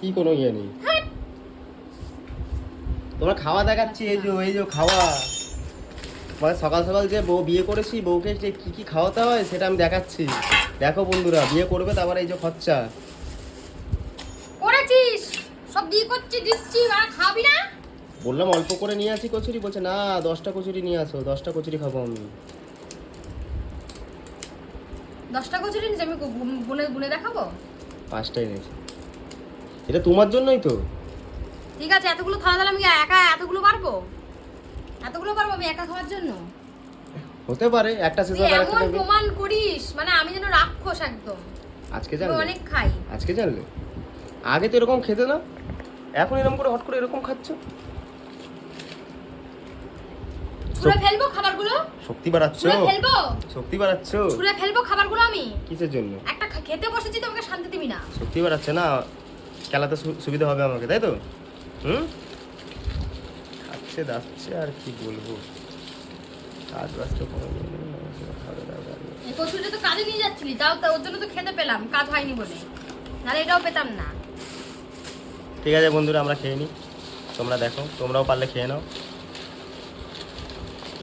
কি কোনো ইয়ে নেই। তোমার খাওয়া দেখাচ্ছি, এই যে খাওয়া, মানে সকাল সকাল যে বউ বিয়ে করেছি, বউকে যে কি কি খাওয়াতে হয় সেটা আমি দেখাচ্ছি। দেখো বন্ধুরা, বিয়ে করবে তারপরে এই যে খরচা করেছিস, সব দিয়ে দিচ্ছি, আর খাবি না? বললাম অল্প করে নিয়ে আসি কচুরি, বলছে না 10টা কচুরি নিয়ে আসো, 10টা কচুরি খাবো আমি। 10টা কচুরি নিয়ে আমি গুনে গুনে দেখাবো। 5টাই এনেছি, এটা তোমার জন্যই তো। ঠিক আছে, এতগুলো থালা তাহলে আমি একা এতগুলো পারবো আমি একা খাওয়ার জন্য? হতে পারে একটা শেষ তুই হবে, এমন প্রমাণ করিস, মানে আমি যেন রাক্ষস একদম। আজকে আমি জানলে? অনেক খাই। আজকে জানলে? আগে তো এরকম খেতে না, এখন এরকম করে হট করে এরকম খাচ্ছ। ছুঁড়ে ফেলবো খাবারগুলো, শক্তি বাড়াচ্ছ, ছুঁড়ে ফেলবো, শক্তি বাড়াচ্ছ। ছুঁড়ে ফেলবো খাবারগুলো আমি। কিসের জন্য? একটা খেতে বসেছি তো, আমাকে শান্তি দিবি না? শক্তি বাড়াচ্ছে না, খেলাতে সুবিধা হবে আমাকে, তাই তো? হুম, খাচ্ছে দাচ্ছে আর কি বলবো, কাজ বাজ তো কোনো নেই, ভালো লাগে। এই কচুরিটা তো কাজে নিয়ে যাচ্ছিলি, তাও ওর জন্য তো খেতে পেলাম, কাজ হয়নি বলে, নাহলে এটাও পেতাম না। ঠিক আছে বন্ধুরা, আমরা খেয়ে নিই, তোমরা দেখো, তোমরাও পারলে খেয়ে নাও।